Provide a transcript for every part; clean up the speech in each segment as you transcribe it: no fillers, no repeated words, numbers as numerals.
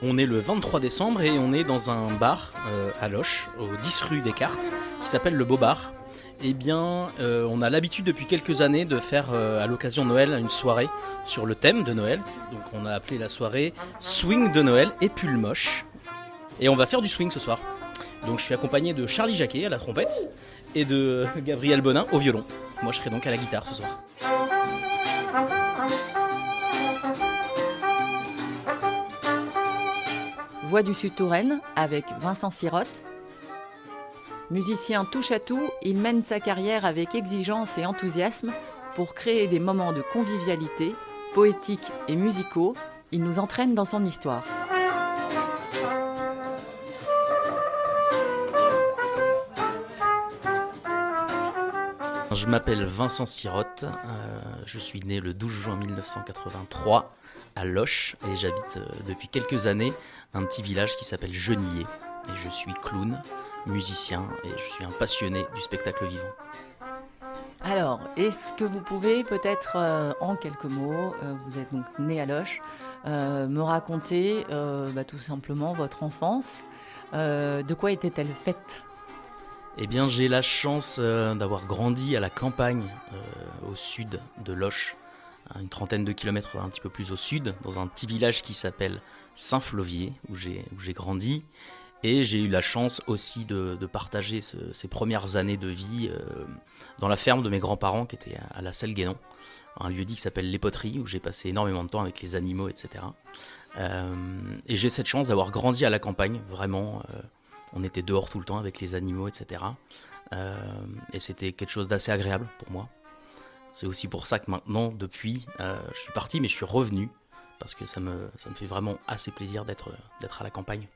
On est le 23 décembre et on est dans un bar à Loches, au 10 rue Descartes, qui s'appelle le Beau Bar. Eh bien, on a l'habitude depuis quelques années de faire à l'occasion de Noël une soirée sur le thème de Noël. Donc on a appelé la soirée Swing de Noël et Pull Moche. Et on va faire du swing ce soir. Donc je suis accompagné de Charlie Jacquet à la trompette et de Gabriel Bonin au violon. Moi je serai donc à la guitare ce soir. Voix du Sud-Touraine avec Vincent Sirotte. Musicien touche à tout, il mène sa carrière avec exigence et enthousiasme pour créer des moments de convivialité, poétiques et musicaux. Il nous entraîne dans son histoire. Je m'appelle Vincent Sirotte, je suis né le 12 juin 1983 à Loches et j'habite depuis quelques années un petit village qui s'appelle Genillé. Et je suis clown, musicien et je suis un passionné du spectacle vivant. Alors, est-ce que vous pouvez peut-être en quelques mots, vous êtes donc né à Loches, me raconter tout simplement votre enfance, de quoi était-elle faite ? Eh bien, j'ai la chance d'avoir grandi à la campagne, au sud de Loches, à une trentaine de kilomètres un petit peu plus au sud, dans un petit village qui s'appelle Saint-Flovier, où j'ai grandi. Et j'ai eu la chance aussi de partager ces premières années de vie dans la ferme de mes grands-parents, qui était à la Selle-Guénon, un lieu-dit qui s'appelle Les Poteries, où j'ai passé énormément de temps avec les animaux, etc. Et j'ai cette chance d'avoir grandi à la campagne, vraiment. On était dehors tout le temps avec les animaux, etc. Et c'était quelque chose d'assez agréable pour moi. C'est aussi pour ça que maintenant, depuis, je suis parti, mais je suis revenu, parce que ça me fait vraiment assez plaisir d'être à la campagne.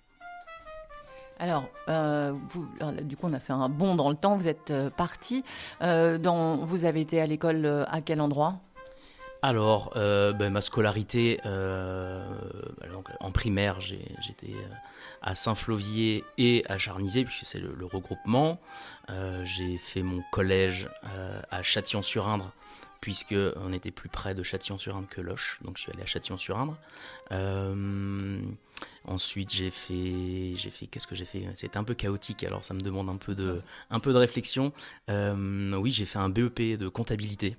Alors, du coup, on a fait un bond dans le temps, vous êtes parti. Vous avez été à l'école à quel endroit ? Alors, ma scolarité, donc, en primaire, j'étais à Saint-Flovier et à Charnisay, puisque c'est le regroupement. J'ai fait mon collège à Châtillon-sur-Indre, puisqu'on était plus près de Châtillon-sur-Indre que Loches, donc je suis allé à Châtillon-sur-Indre. Ensuite, j'ai fait qu'est-ce que j'ai fait ? C'était un peu chaotique, alors ça me demande un peu de réflexion. Oui, j'ai fait un BEP de comptabilité.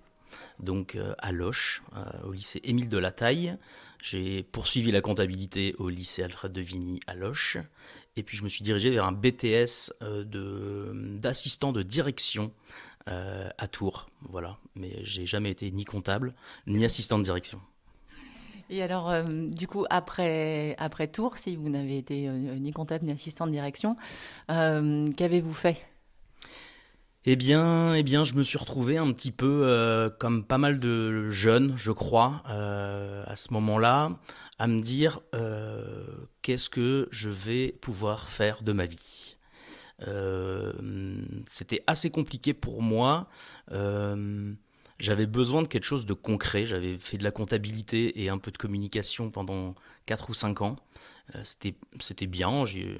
Donc à Loches, au lycée Émile de la Taille. J'ai poursuivi la comptabilité au lycée Alfred de Vigny à Loches. Et puis je me suis dirigé vers un BTS d'assistant de direction à Tours. Voilà. Mais j'ai jamais été ni comptable, ni assistant de direction. Et alors, du coup, après Tours, si vous n'avez été ni comptable ni assistant de direction, qu'avez-vous fait ? Eh bien, je me suis retrouvé un petit peu comme pas mal de jeunes, je crois, à ce moment-là, à me dire qu'est-ce que je vais pouvoir faire de ma vie. C'était assez compliqué pour moi. J'avais besoin de quelque chose de concret. J'avais fait de la comptabilité et un peu de communication pendant 4 ou 5 ans. C'était bien, j'ai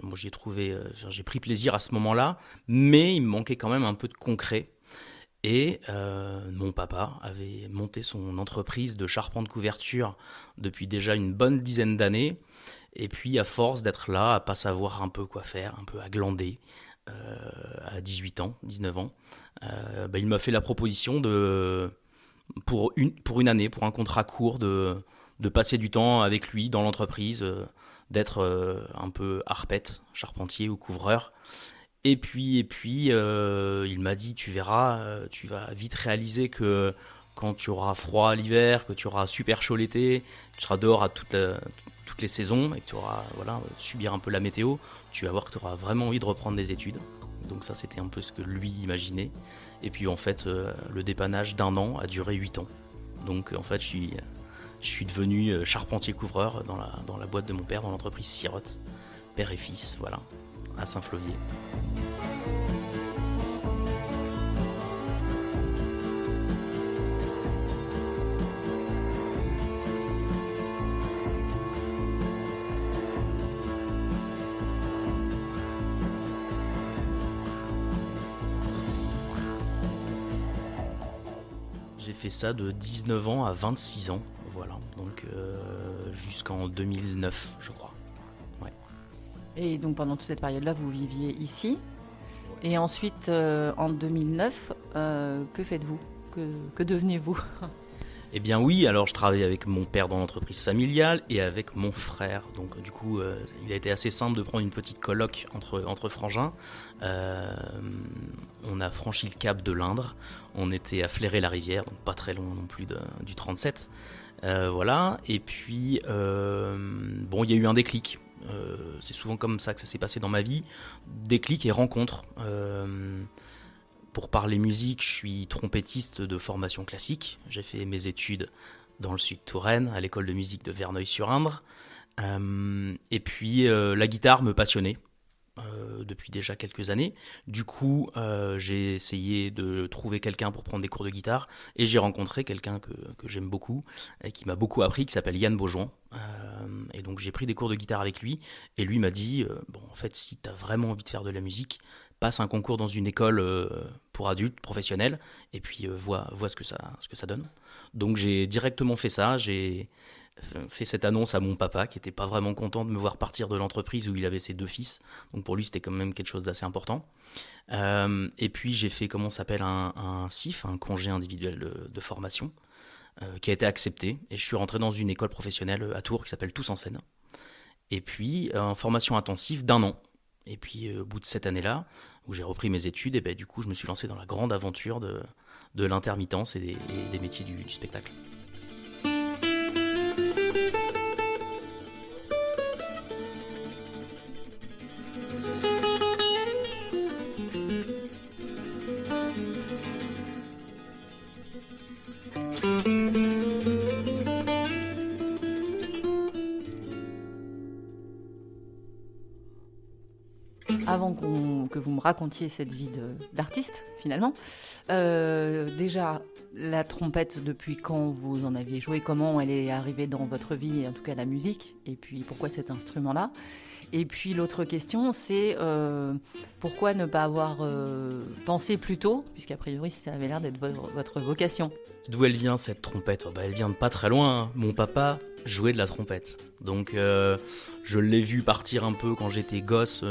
pris plaisir à ce moment-là, mais il me manquait quand même un peu de concret. Et mon papa avait monté son entreprise de charpente couverture depuis déjà une bonne dizaine d'années. Et puis à force d'être là, à pas savoir un peu quoi faire, un peu à glander, à 18 ans, 19 ans, il m'a fait la proposition pour une année, pour un contrat court, de passer du temps avec lui dans l'entreprise, d'être un peu arpète, charpentier ou couvreur. Et puis il m'a dit, tu verras, tu vas vite réaliser que quand tu auras froid l'hiver, que tu auras super chaud l'été, tu seras dehors à toutes les saisons et que tu auras subir un peu la météo, tu vas voir que tu auras vraiment envie de reprendre des études. Donc ça, c'était un peu ce que lui imaginait. Et puis en fait, le dépannage d'1 an a duré 8 ans. Donc en fait, je suis devenu charpentier-couvreur dans la boîte de mon père, dans l'entreprise Sirotte, père et fils, voilà, à Saint-Flovier. J'ai fait ça de 19 ans à 26 ans, voilà, donc jusqu'en 2009, je crois. Ouais. Et donc pendant toute cette période-là, vous viviez ici. Et ensuite, en 2009, que faites-vous ? Que devenez-vous ? Eh bien oui, alors je travaille avec mon père dans l'entreprise familiale et avec mon frère. Donc du coup, il a été assez simple de prendre une petite coloc entre frangins. On a franchi le cap de l'Indre. On était à Fléré-la-Rivière, donc pas très loin non plus du 37. Voilà, et puis, bon, il y a eu un déclic. C'est souvent comme ça que ça s'est passé dans ma vie. Déclic et rencontre. Pour parler musique, je suis trompettiste de formation classique. J'ai fait mes études dans le sud de Touraine, à l'école de musique de Verneuil-sur-Indre. Et puis, la guitare me passionnait depuis déjà quelques années. Du coup, j'ai essayé de trouver quelqu'un pour prendre des cours de guitare. Et j'ai rencontré quelqu'un que j'aime beaucoup et qui m'a beaucoup appris, qui s'appelle Yann Beaujouan. Et donc, j'ai pris des cours de guitare avec lui. Et lui m'a dit, bon, en fait, si tu as vraiment envie de faire de la musique, passe un concours dans une école pour adultes, professionnels, et puis vois ce que ça donne. Donc j'ai directement fait ça, j'ai fait cette annonce à mon papa, qui n'était pas vraiment content de me voir partir de l'entreprise où il avait ses 2 fils, donc pour lui c'était quand même quelque chose d'assez important. Et puis j'ai fait, comment ça s'appelle, un CIF, un congé individuel de formation, qui a été accepté, et je suis rentré dans une école professionnelle à Tours qui s'appelle Tous en Scène. Et puis en formation intensive d'1 an. Et puis au bout de cette année-là, où j'ai repris mes études, et ben, du coup je me suis lancé dans la grande aventure de l'intermittence et des métiers du spectacle. Avant que vous me racontiez cette vie d'artiste, finalement, déjà, la trompette, depuis quand vous en aviez joué ? Comment elle est arrivée dans votre vie, en tout cas la musique ? Et puis, pourquoi cet instrument-là ? Et puis, l'autre question, c'est pourquoi ne pas avoir pensé plus tôt, puisqu'a priori, ça avait l'air d'être votre vocation. D'où elle vient cette trompette ? Elle vient de pas très loin, hein. Mon papa jouait de la trompette. Donc je l'ai vu partir un peu quand j'étais gosse,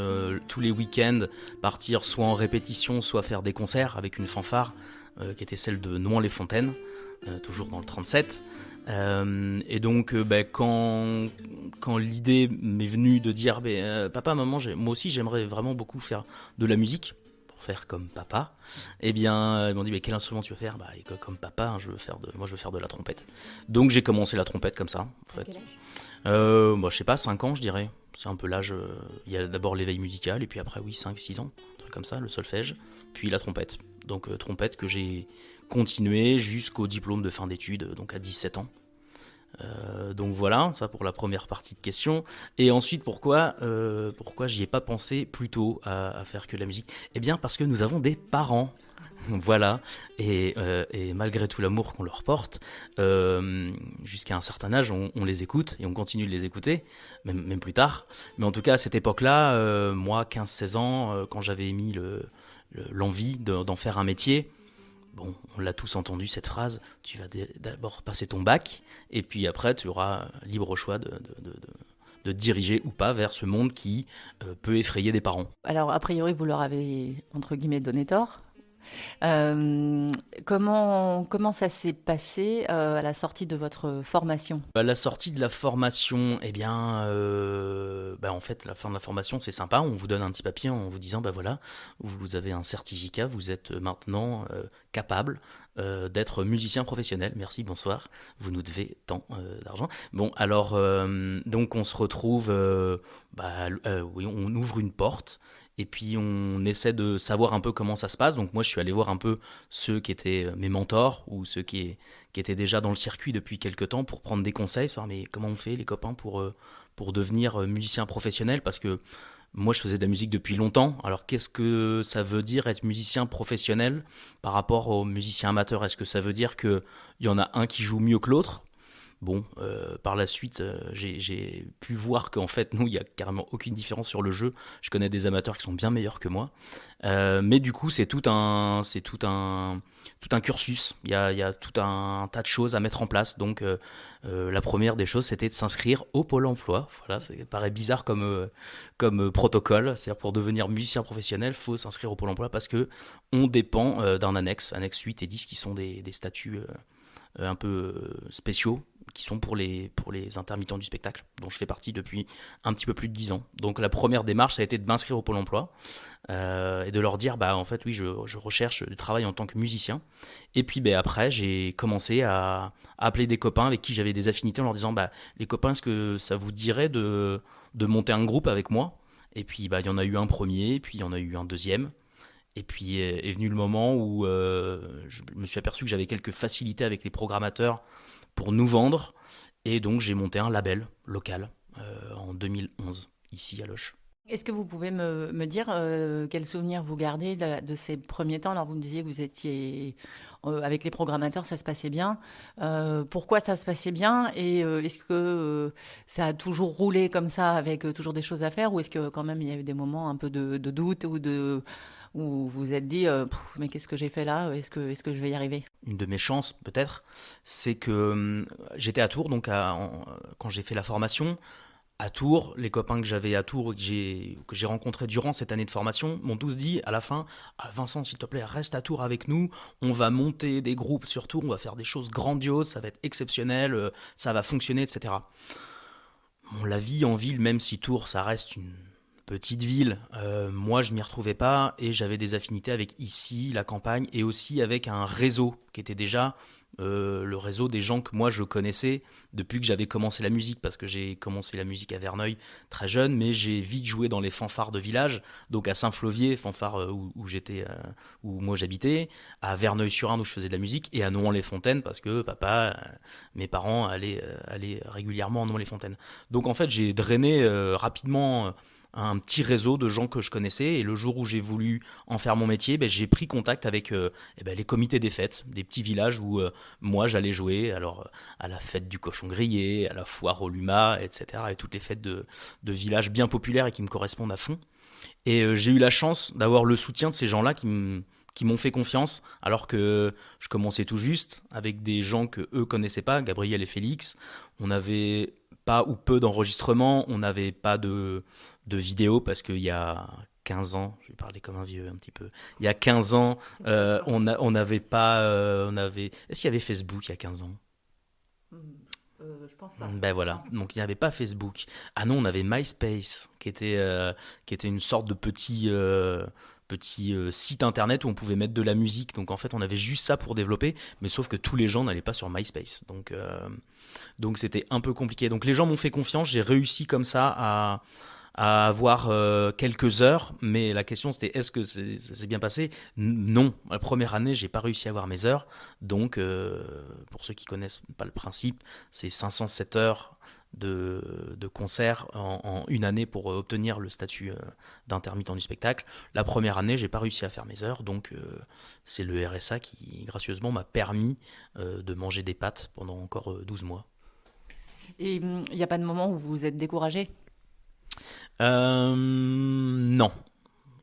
tous les week-ends, partir soit en répétition, soit faire des concerts avec une fanfare qui était celle de Nohant-les-Fontaines, toujours dans le 37. Et donc quand l'idée m'est venue de dire papa, maman, moi aussi j'aimerais vraiment beaucoup faire de la musique, faire comme papa, eh bien ils m'ont dit quel instrument tu veux faire ? Comme papa, hein, je veux faire de la trompette. Donc j'ai commencé la trompette comme ça, en fait. Je sais pas, 5 ans je dirais. C'est un peu l'âge, il y a d'abord l'éveil musical et puis après 5-6 ans, un truc comme ça, le solfège, puis la trompette. Donc trompette que j'ai continué jusqu'au diplôme de fin d'études, donc à 17 ans. Donc voilà, ça pour la première partie de question. Et ensuite, pourquoi j'y ai pas pensé plus tôt à faire que de la musique ? Eh bien parce que nous avons des parents. Voilà, et malgré tout l'amour qu'on leur porte, jusqu'à un certain âge, on les écoute et on continue de les écouter, même plus tard. Mais en tout cas, à cette époque-là, moi, 15-16 ans, quand j'avais émis l'envie d'en faire un métier, bon, on l'a tous entendu cette phrase, tu vas d'abord passer ton bac, et puis après, tu auras libre choix de diriger ou pas vers ce monde qui peut effrayer des parents. Alors, a priori, vous leur avez, entre guillemets, donné tort. Comment ça s'est passé à la sortie de votre formation ? À la sortie de la formation, eh bien, en fait, la fin de la formation, c'est sympa. On vous donne un petit papier en vous disant, voilà, vous avez un certificat, vous êtes maintenant capable d'être musicien professionnel. Merci, bonsoir. Vous nous devez tant d'argent. Bon, alors, donc on se retrouve, oui, on ouvre une porte. Et puis on essaie de savoir un peu comment ça se passe. Donc moi je suis allé voir un peu ceux qui étaient mes mentors ou ceux qui étaient déjà dans le circuit depuis quelques temps pour prendre des conseils. Savoir mais comment on fait les copains pour devenir musicien professionnel ? Parce que moi je faisais de la musique depuis longtemps. Alors qu'est-ce que ça veut dire être musicien professionnel par rapport aux musiciens amateurs ? Est-ce que ça veut dire qu'il y en a un qui joue mieux que l'autre ? Bon, par la suite, j'ai pu voir qu'en fait, nous, il y a carrément aucune différence sur le jeu. Je connais des amateurs qui sont bien meilleurs que moi. Mais du coup, tout un cursus. Il y a tout un tas de choses à mettre en place. Donc, la première des choses, c'était de s'inscrire au Pôle emploi. Voilà, ça paraît bizarre comme protocole. C'est-à-dire, pour devenir musicien professionnel, il faut s'inscrire au Pôle emploi parce que on dépend d'un annexe 8 et 10, qui sont des statuts un peu spéciaux, qui sont pour les intermittents du spectacle, dont je fais partie depuis un petit peu plus de 10 ans. Donc la première démarche, ça a été de m'inscrire au Pôle emploi et de leur dire, en fait, oui, je recherche du travail en tant que musicien. Et puis après, j'ai commencé à appeler des copains avec qui j'avais des affinités en leur disant, les copains, est-ce que ça vous dirait de monter un groupe avec moi? Et puis il y en a eu un premier, puis il y en a eu un deuxième. Et puis est venu le moment où je me suis aperçu que j'avais quelques facilités avec les programmateurs pour nous vendre. Et donc j'ai monté un label local en 2011, ici à Loches. Est-ce que vous pouvez me dire quels souvenirs vous gardez de ces premiers temps? Alors vous me disiez que vous étiez avec les programmateurs, ça se passait bien. Pourquoi ça se passait bien? Et est-ce que ça a toujours roulé comme ça avec toujours des choses à faire? Ou est-ce que quand même il y a eu des moments un peu de doute où vous vous êtes dit mais qu'est-ce que j'ai fait là? Est-ce que je vais y arriver? Une de mes chances, peut-être, c'est que j'étais à Tours, donc quand j'ai fait la formation, à Tours, les copains que j'avais à Tours et que j'ai rencontrés durant cette année de formation m'ont tous dit à la fin, Vincent, s'il te plaît, reste à Tours avec nous, on va monter des groupes sur Tours, on va faire des choses grandioses, ça va être exceptionnel, ça va fonctionner, etc. Bon, la vie en ville, même si Tours, ça reste une petite ville, moi je m'y retrouvais pas et j'avais des affinités avec ici, la campagne, et aussi avec un réseau qui était déjà le réseau des gens que moi je connaissais depuis que j'avais commencé la musique, parce que j'ai commencé la musique à Verneuil très jeune, mais j'ai vite joué dans les fanfares de village, donc à Saint-Flovier, fanfare où moi j'habitais, à Verneuil-sur-Indre où je faisais de la musique, et à Nohant-les-Fontaines parce que mes parents allaient régulièrement à Nohant-les-Fontaines. Donc en fait j'ai drainé rapidement un petit réseau de gens que je connaissais, et le jour où j'ai voulu en faire mon métier, j'ai pris contact avec les comités des fêtes, des petits villages où moi j'allais jouer, alors à la fête du cochon grillé, à la foire au Luma, etc., et toutes les fêtes de villages bien populaires et qui me correspondent à fond. Et j'ai eu la chance d'avoir le soutien de ces gens-là qui m'ont fait confiance, alors que je commençais tout juste avec des gens que eux connaissaient pas, Gabriel et Félix. On n'avait pas ou peu d'enregistrements, on n'avait pas de vidéos, parce qu'il y a 15 ans, je vais parler comme un vieux un petit peu, il y a 15 ans, on n'avait pas... Est-ce qu'il y avait Facebook il y a 15 ans? Je pense pas. Ben voilà, donc il n'y avait pas Facebook. Ah non, on avait MySpace, qui était une sorte de petit site internet où on pouvait mettre de la musique. Donc en fait, on avait juste ça pour développer, mais sauf que tous les gens n'allaient pas sur MySpace. Donc c'était un peu compliqué. Donc les gens m'ont fait confiance, j'ai réussi comme ça à avoir quelques heures, mais la question c'était est-ce que ça s'est bien passé? Non, la première année j'ai pas réussi à avoir mes heures, donc pour ceux qui connaissent pas le principe, c'est 507 heures de concert en une année pour obtenir le statut d'intermittent du spectacle. La première année j'ai pas réussi à faire mes heures, donc c'est le RSA qui gracieusement m'a permis de manger des pâtes pendant encore 12 mois. Et il n'y a pas de moment où vous vous êtes découragé? Non,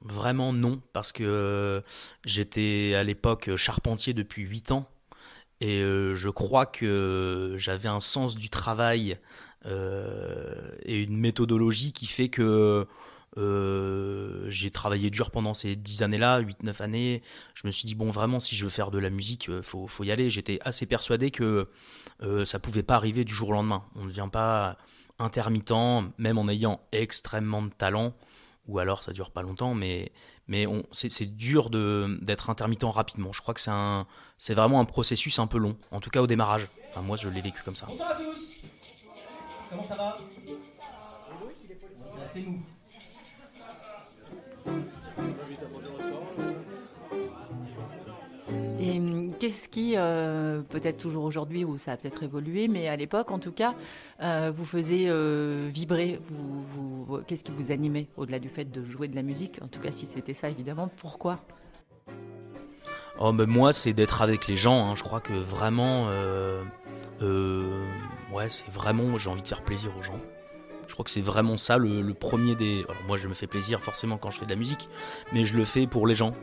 vraiment non, parce que j'étais à l'époque charpentier depuis 8 ans, et je crois que j'avais un sens du travail et une méthodologie qui fait que j'ai travaillé dur pendant ces 10 années-là, 8-9 années. Je me suis dit, bon, vraiment, si je veux faire de la musique, faut y aller. J'étais assez persuadé que ça pouvait pas arriver du jour au lendemain. On ne devient pas intermittent, même en ayant extrêmement de talent, ou alors ça dure pas longtemps, mais c'est dur d'être intermittent rapidement. Je crois que c'est vraiment un processus un peu long, en tout cas au démarrage. Enfin, moi, je l'ai vécu comme ça. Bonsoir à tous. Comment ça va? C'est assez mou. Et qu'est-ce qui, peut-être toujours aujourd'hui, ou ça a peut-être évolué, mais à l'époque en tout cas, vous faisait vibrer, qu'est-ce qui vous animait au-delà du fait de jouer de la musique? En tout cas, si c'était ça, évidemment, pourquoi? Oh, moi, c'est d'être avec les gens, hein. Je crois que vraiment, Ouais, c'est vraiment, j'ai envie de faire plaisir aux gens. Je crois que c'est vraiment ça le premier des... Alors moi je me fais plaisir forcément quand je fais de la musique, mais je le fais pour les gens.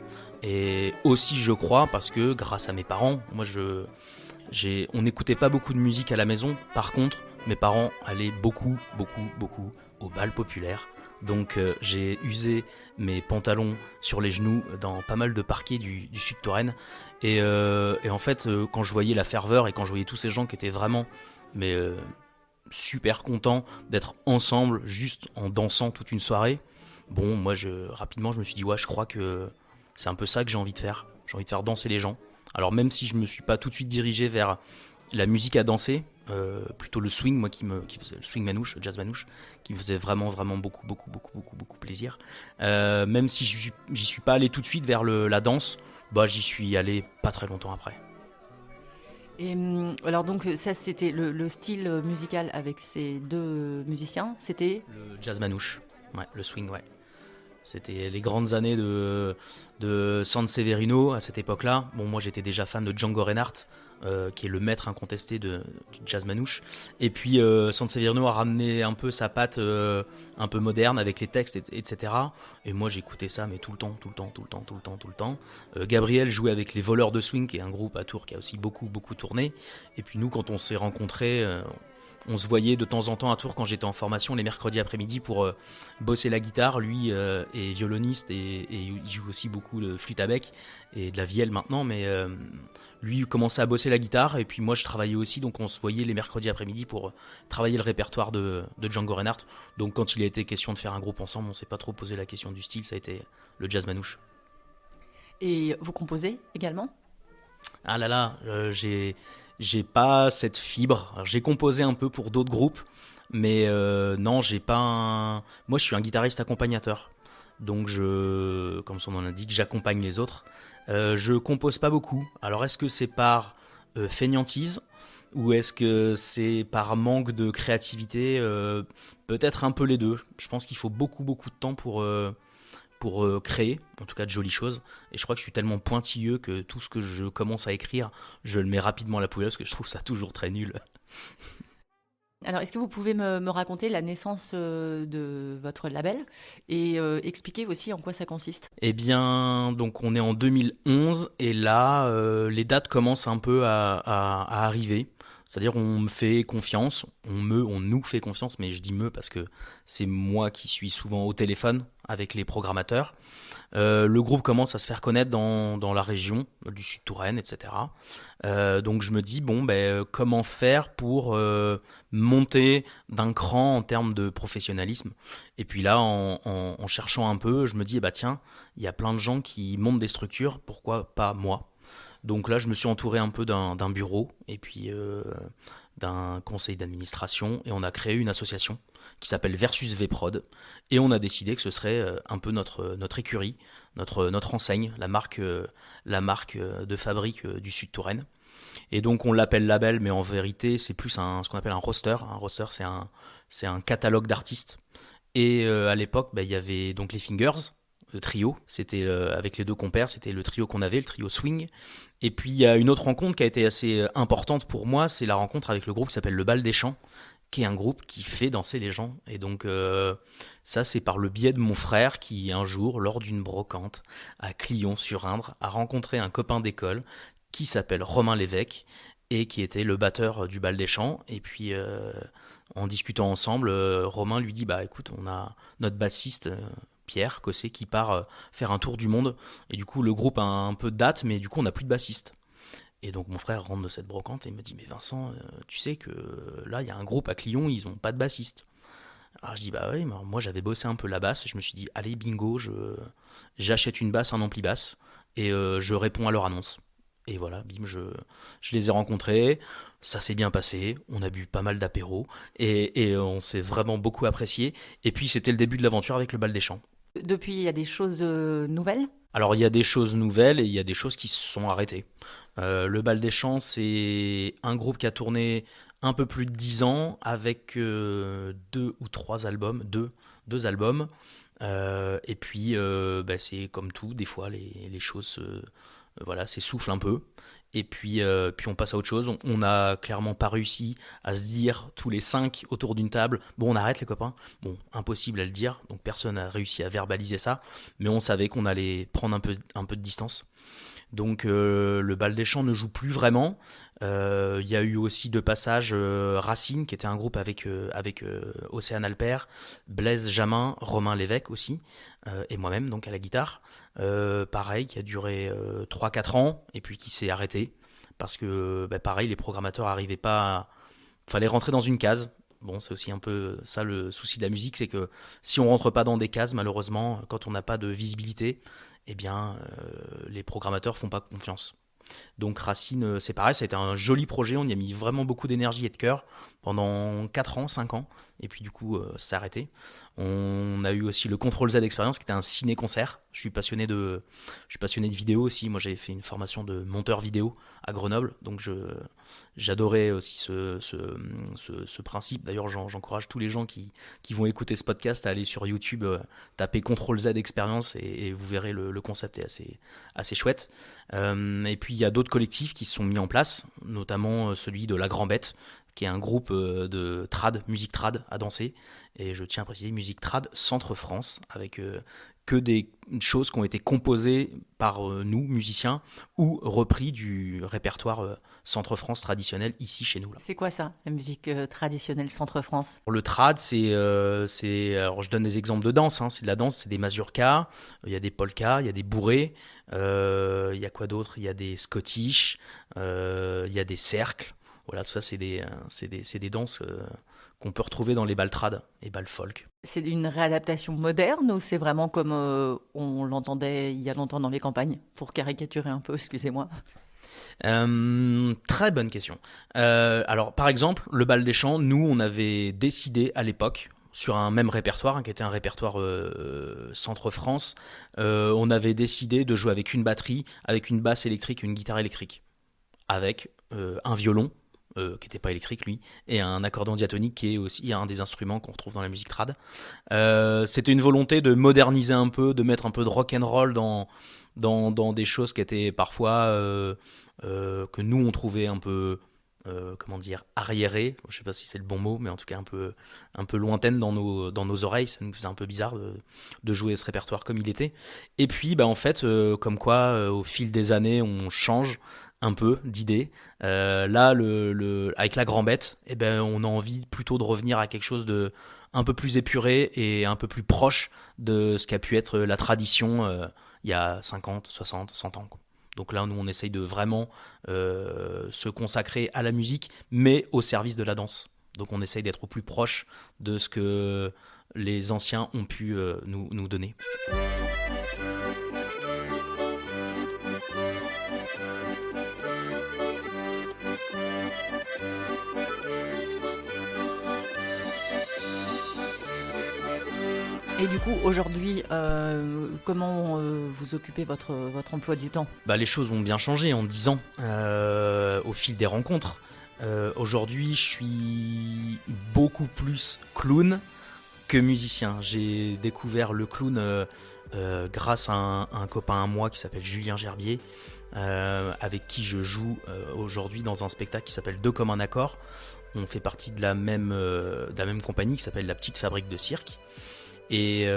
Et aussi je crois parce que grâce à mes parents, on n'écoutait pas beaucoup de musique à la maison. Par contre, mes parents allaient beaucoup, beaucoup, beaucoup au bal populaire. Donc j'ai usé mes pantalons sur les genoux dans pas mal de parquets du sud de Touraine. Et en fait, quand je voyais la ferveur et quand je voyais tous ces gens qui étaient vraiment... Mais super contents d'être ensemble, juste en dansant toute une soirée. Bon, moi, rapidement, je me suis dit, ouais, je crois que c'est un peu ça que j'ai envie de faire. J'ai envie de faire danser les gens. Alors, même si je me suis pas tout de suite dirigé vers la musique à danser, plutôt le swing, moi, qui faisait le swing manouche, le jazz manouche, qui me faisait vraiment, vraiment beaucoup, beaucoup, beaucoup, beaucoup, beaucoup plaisir. Même si j'y suis pas allé tout de suite vers la danse, bah, j'y suis allé pas très longtemps après. Et alors donc ça c'était le style musical avec ces deux musiciens, c'était Le jazz manouche, ouais, le swing, ouais. C'était les grandes années de Sanseverino à cette époque-là. Bon, moi j'étais déjà fan de Django Reinhardt, qui est le maître incontesté du jazz manouche. Et puis Sanseverino a ramené un peu sa patte un peu moderne avec les textes, etc. Et moi j'écoutais ça, mais tout le temps, tout le temps, tout le temps, tout le temps, tout le temps. Gabriel jouait avec les Voleurs de Swing, qui est un groupe à Tours qui a aussi beaucoup, beaucoup tourné. Et puis nous, quand on s'est rencontrés, on se voyait de temps en temps à Tours quand j'étais en formation les mercredis après-midi pour bosser la guitare. Lui est violoniste et il joue aussi beaucoup le flûte à bec et de la vielle maintenant, mais lui commençait à bosser la guitare et puis moi je travaillais aussi, donc on se voyait les mercredis après-midi pour travailler le répertoire de Django Reinhardt. Donc quand il a été question de faire un groupe ensemble, on s'est pas trop posé la question du style, ça a été le jazz manouche. Et vous composez également? Ah là là, j'ai pas cette fibre. Alors, j'ai composé un peu pour d'autres groupes, mais non, j'ai pas moi, je suis un guitariste accompagnateur. Donc, comme son nom l'indique, j'accompagne les autres. Je compose pas beaucoup. Alors, est-ce que c'est par fainéantise ou est-ce que c'est par manque de créativité? Peut-être un peu les deux. Je pense qu'il faut beaucoup, beaucoup de temps pour créer, en tout cas de jolies choses. Et je crois que je suis tellement pointilleux que tout ce que je commence à écrire, je le mets rapidement à la poubelle parce que je trouve ça toujours très nul. Alors est-ce que vous pouvez me raconter la naissance de votre label et expliquer aussi en quoi ça consiste? Eh bien, donc on est en 2011 et là, les dates commencent un peu à arriver. C'est-à-dire on me fait confiance, on nous fait confiance, mais je dis me parce que c'est moi qui suis souvent au téléphone avec les programmateurs. Le groupe commence à se faire connaître dans la région du Sud Touraine, etc. Donc je me dis, bon, comment faire pour monter d'un cran en termes de professionnalisme. Et puis là, en cherchant un peu, je me dis, tiens, il y a plein de gens qui montent des structures, pourquoi pas moi? Donc là, je me suis entouré un peu d'un bureau et puis d'un conseil d'administration et on a créé une association qui s'appelle Versus Vprod et on a décidé que ce serait un peu notre écurie, notre enseigne, la marque de fabrique du Sud Touraine. Et donc on l'appelle label, mais en vérité c'est plus ce qu'on appelle un roster. Un roster, c'est un catalogue d'artistes. Et à l'époque, il y avait donc les Fingers, le trio. C'était avec les deux compères, c'était le trio qu'on avait, le trio Swing. Et puis il y a une autre rencontre qui a été assez importante pour moi, c'est la rencontre avec le groupe qui s'appelle le Bal des Champs, qui est un groupe qui fait danser les gens. Et donc ça, c'est par le biais de mon frère qui, un jour, lors d'une brocante à Clion-sur-Indre, a rencontré un copain d'école qui s'appelle Romain Lévesque et qui était le batteur du Bal des Champs. Et puis, en discutant ensemble, Romain lui dit, écoute, on a notre bassiste Pierre Cossé qui part faire un tour du monde. Et du coup, le groupe a un peu de date, mais du coup, on n'a plus de bassiste. Et donc mon frère rentre de cette brocante et me dit, mais Vincent, tu sais que là il y a un groupe à Clion, ils n'ont pas de bassiste. Alors je dis, oui, mais moi j'avais bossé un peu la basse, et je me suis dit, allez bingo, j'achète une basse, un ampli basse, et je réponds à leur annonce. Et voilà, bim, je les ai rencontrés, ça s'est bien passé, on a bu pas mal d'apéros, et on s'est vraiment beaucoup apprécié. Et puis c'était le début de l'aventure avec le Bal des Champs. Depuis, il y a des choses nouvelles? Alors il y a des choses nouvelles et il y a des choses qui se sont arrêtées. Le Bal des Champs, c'est un groupe qui a tourné un peu plus de 10 ans avec deux ou trois albums, deux albums. Et puis c'est comme tout, des fois les choses Voilà, s'essouffle un peu. Et puis on passe à autre chose. On n'a clairement pas réussi à se dire tous les 5 autour d'une table, bon, on arrête les copains. Bon, impossible à le dire, donc personne n'a réussi à verbaliser ça, mais on savait qu'on allait prendre un peu de distance. Donc le Bal des Champs ne joue plus vraiment. Il y a eu aussi de passage Racine, qui était un groupe avec Océane Alper, Blaise Jamin, Romain Lévesque aussi, et moi-même donc à la guitare. Pareil, qui a duré 3-4 ans, et puis qui s'est arrêté, parce que pareil, les programmateurs n'arrivaient pas fallait rentrer dans une case. Bon, c'est aussi un peu ça le souci de la musique, c'est que si on rentre pas dans des cases, malheureusement, quand on n'a pas de visibilité, eh bien, les programmateurs font pas confiance. Donc Racine, c'est pareil, ça a été un joli projet, on y a mis vraiment beaucoup d'énergie et de cœur pendant 4 ans, 5 ans, et puis du coup, ça s'est arrêté. On a eu aussi le Contrôle Z Experience, qui était un ciné-concert. Je suis passionné de vidéo aussi, moi j'ai fait une formation de monteur vidéo à Grenoble, donc j'adorais aussi ce principe. D'ailleurs, j'encourage tous les gens qui vont écouter ce podcast à aller sur YouTube, taper Contrôle Z Experience, et vous verrez, le concept est assez chouette. Et puis il y a d'autres collectifs qui se sont mis en place, notamment celui de La Grand Bête, qui est un groupe de trad, musique trad à danser. Et je tiens à préciser, musique trad Centre France, avec que des choses qui ont été composées par nous, musiciens, ou repris du répertoire Centre France traditionnel ici chez nous. Là. C'est quoi ça, la musique traditionnelle Centre France? Le trad, alors je donne des exemples de danse, hein. C'est de la danse, c'est des mazurkas, il y a des polkas, il y a des bourrées, il y a quoi d'autre? Il y a des scottish, il y a des cercles. Voilà, tout ça, c'est des danses qu'on peut retrouver dans les bals trad et bals folk. C'est une réadaptation moderne ou c'est vraiment comme on l'entendait il y a longtemps dans les campagnes? Pour caricaturer un peu, excusez-moi. Très bonne question. Alors, par exemple, le Bal des Champs, nous, on avait décidé à l'époque, sur un même répertoire, hein, qui était un répertoire Centre France, on avait décidé de jouer avec une batterie, avec une basse électrique, une guitare électrique, avec un violon, qui n'était pas électrique lui, et un accordéon diatonique qui est aussi un des instruments qu'on retrouve dans la musique trad. C'était une volonté de moderniser un peu, de mettre un peu de rock'n'roll dans des choses qui étaient parfois que nous on trouvait un peu arriérées, je sais pas si c'est le bon mot, mais en tout cas un peu lointaines dans nos oreilles. Ça nous faisait un peu bizarre de jouer ce répertoire comme il était. Et puis en fait, comme quoi au fil des années on change un peu d'idées. Là, avec La Grand Bête, on a envie plutôt de revenir à quelque chose de un peu plus épuré et un peu plus proche de ce qu'a pu être la tradition il y a 50, 60, 100 ans. Donc là, nous, on essaye de vraiment se consacrer à la musique, mais au service de la danse. Donc on essaye d'être au plus proche de ce que les anciens ont pu nous donner. Et du coup, aujourd'hui, comment vous occupez votre emploi du temps? Les choses ont bien changé en 10 ans, au fil des rencontres. Aujourd'hui, je suis beaucoup plus clown que musicien. J'ai découvert le clown grâce à un copain à moi qui s'appelle Julien Gerbier, avec qui je joue aujourd'hui dans un spectacle qui s'appelle Deux comme un accord. On fait partie de la même compagnie qui s'appelle La Petite Fabrique de Cirque. Et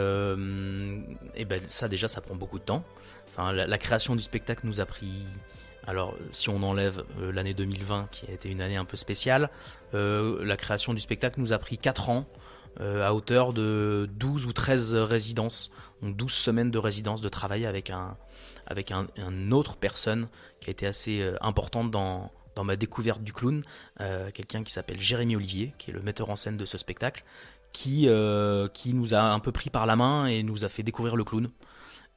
ça déjà, ça prend beaucoup de temps. Enfin, la création du spectacle nous a pris, alors si on enlève l'année 2020 qui a été une année un peu spéciale, la création du spectacle nous a pris 4 ans, à hauteur de 12 ou 13 résidences, donc 12 semaines de résidence, de travail avec une autre personne qui a été assez importante dans ma découverte du clown, quelqu'un qui s'appelle Jérémy Olivier, qui est le metteur en scène de ce spectacle, qui nous a un peu pris par la main et nous a fait découvrir le clown.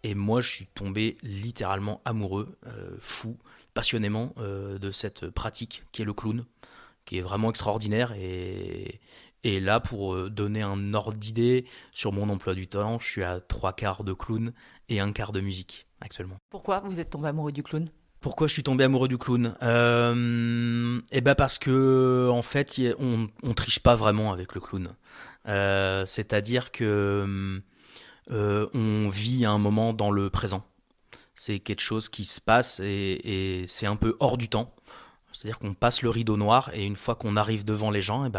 Et moi, je suis tombé littéralement amoureux, fou, passionnément de cette pratique qui est le clown, qui est vraiment extraordinaire. Et là, pour donner un ordre d'idée sur mon emploi du temps, je suis à 3/4 de clown et 1/4 de musique actuellement. Pourquoi vous êtes tombé amoureux du clown? Pourquoi je suis tombé amoureux du clown? Parce que en fait, on triche pas vraiment avec le clown. C'est-à-dire que on vit un moment dans le présent. C'est quelque chose qui se passe et c'est un peu hors du temps. C'est-à-dire qu'on passe le rideau noir et une fois qu'on arrive devant les gens,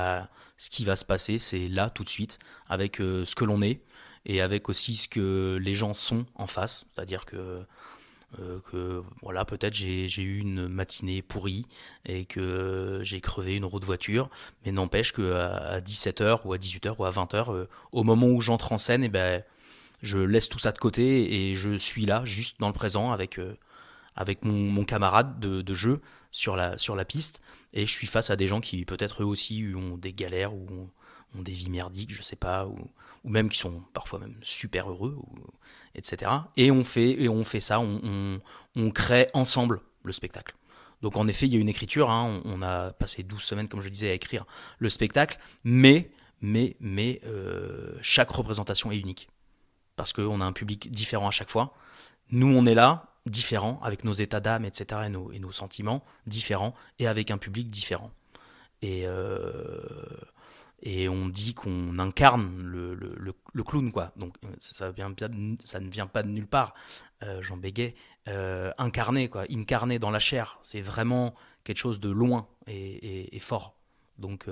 ce qui va se passer, c'est là tout de suite, avec ce que l'on est et avec aussi ce que les gens sont en face. C'est-à-dire que voilà, peut-être j'ai eu une matinée pourrie et que j'ai crevé une roue de voiture, mais n'empêche qu'à 17h ou à 18h ou à 20h, au moment où j'entre en scène, je laisse tout ça de côté et je suis là, juste dans le présent, avec mon camarade de jeu sur la piste, et je suis face à des gens qui peut-être eux aussi ont des galères ou ont des vies merdiques, je sais pas, ou même qui sont parfois même super heureux, etc. Et on fait ça, on crée ensemble le spectacle. Donc en effet, il y a une écriture, hein, on a passé 12 semaines, comme je disais, à écrire le spectacle, mais chaque représentation est unique. Parce qu'on a un public différent à chaque fois. Nous, on est là, différents, avec nos états d'âme, etc., et nos sentiments différents, et avec un public différent. Et on dit qu'on incarne le clown, quoi. Donc ça ne vient pas de nulle part. Jean Béguet, incarné, quoi, incarné dans la chair. C'est vraiment quelque chose de loin et fort. Donc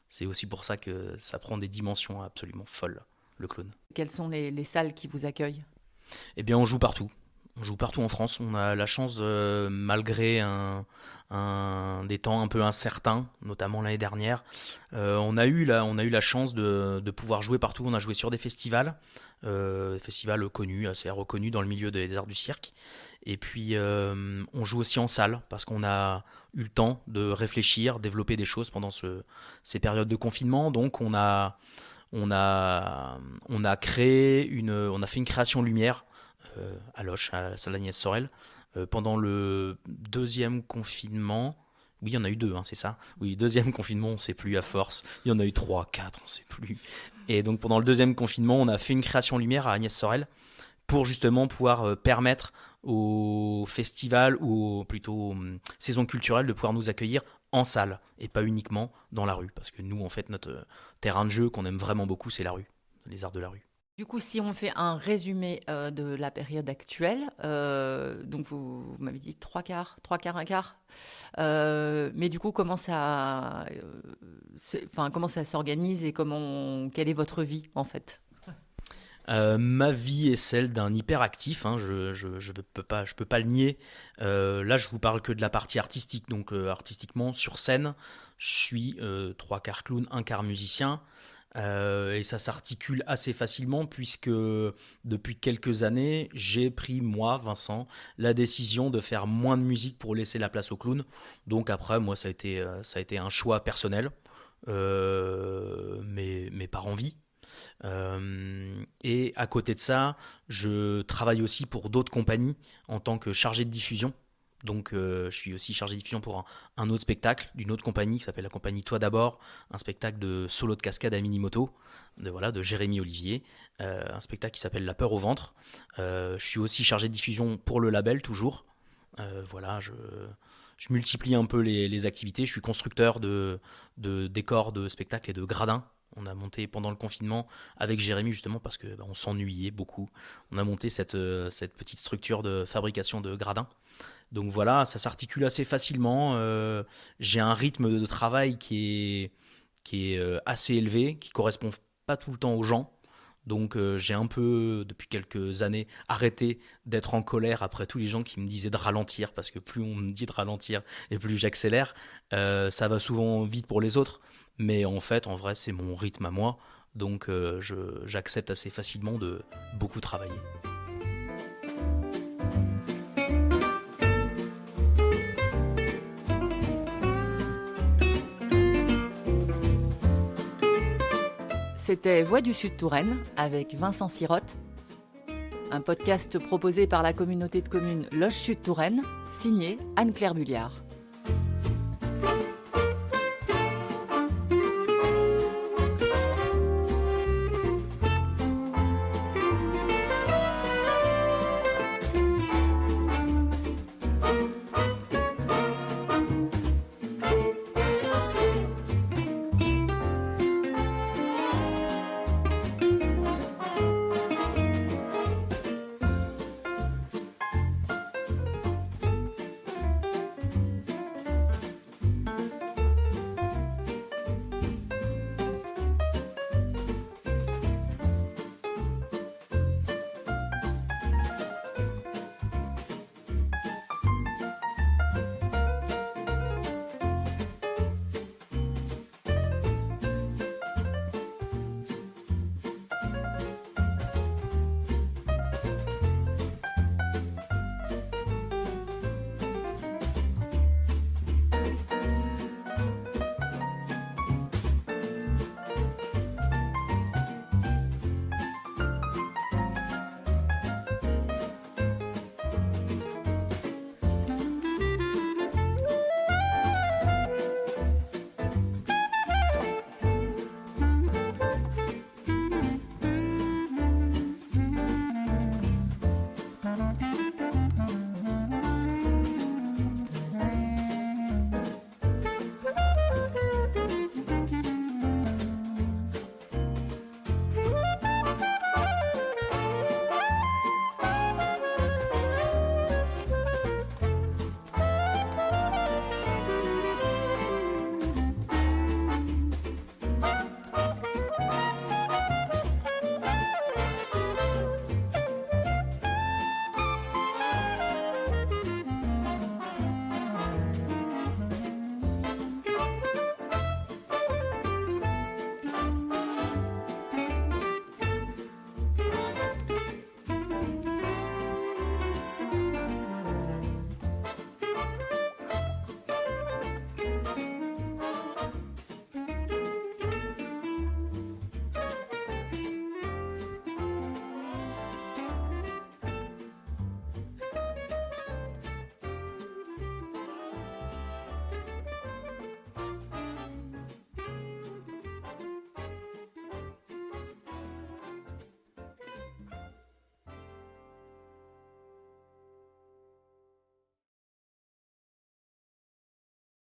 c'est aussi pour ça que ça prend des dimensions absolument folles, le clown. Quelles sont les salles qui vous accueillent ? Eh bien, on joue partout. On joue partout en France. On a la chance, malgré des temps un peu incertains, notamment l'année dernière, on a eu la chance de pouvoir jouer partout. On a joué sur des festivals connus, assez reconnus dans le milieu des arts du cirque. Et puis, on joue aussi en salle, parce qu'on a eu le temps de réfléchir, développer des choses pendant ces périodes de confinement. Donc, on a fait une création lumière à Loches, à la salle Agnès Sorel, pendant le deuxième confinement. Oui, il y en a eu 2, hein, c'est ça. Oui, deuxième confinement, on ne sait plus à force. Il y en a eu 3, 4, on ne sait plus. Et donc pendant le deuxième confinement, on a fait une création lumière à Agnès Sorel pour justement pouvoir permettre aux festivals ou plutôt aux saisons culturelles de pouvoir nous accueillir en salle et pas uniquement dans la rue. Parce que nous, en fait, notre terrain de jeu qu'on aime vraiment beaucoup, c'est la rue, les arts de la rue. Du coup, si on fait un résumé de la période actuelle, donc vous m'avez dit 3 quarts, un quart, mais du coup, comment ça s'organise et quelle est votre vie en fait ? Ma vie est celle d'un hyperactif, hein, je peux pas le nier. Là, je vous parle que de la partie artistique, donc artistiquement, sur scène, je suis 3 quarts clown, 1 quart musicien. Et ça s'articule assez facilement puisque depuis quelques années, j'ai pris, moi, Vincent, la décision de faire moins de musique pour laisser la place au clown. Donc après, moi, ça a été un choix personnel, mais par envie. Et à côté de ça, je travaille aussi pour d'autres compagnies en tant que chargé de diffusion. Donc je suis aussi chargé de diffusion pour un autre spectacle d'une autre compagnie qui s'appelle la compagnie Toi d'abord, un spectacle de solo de cascade à mini-moto de Jérémy Olivier, un spectacle qui s'appelle La peur au ventre. Je suis aussi chargé de diffusion pour le label toujours. Je multiplie un peu les activités. Je suis constructeur de décors de spectacles et de gradins. On a monté pendant le confinement avec Jérémy justement parce que on s'ennuyait beaucoup. On a monté cette petite structure de fabrication de gradins. Donc voilà, ça s'articule assez facilement. J'ai un rythme de travail qui est assez élevé, qui correspond pas tout le temps aux gens. Donc j'ai un peu, depuis quelques années, arrêté d'être en colère après tous les gens qui me disaient de ralentir, parce que plus on me dit de ralentir et plus j'accélère. Ça va souvent vite pour les autres, mais en vrai, c'est mon rythme à moi. Donc j'accepte assez facilement de beaucoup travailler. C'était Voix du Sud Touraine avec Vincent Sirotte, un podcast proposé par la communauté de communes Loches Sud Touraine, signé Anne-Claire Bulliard.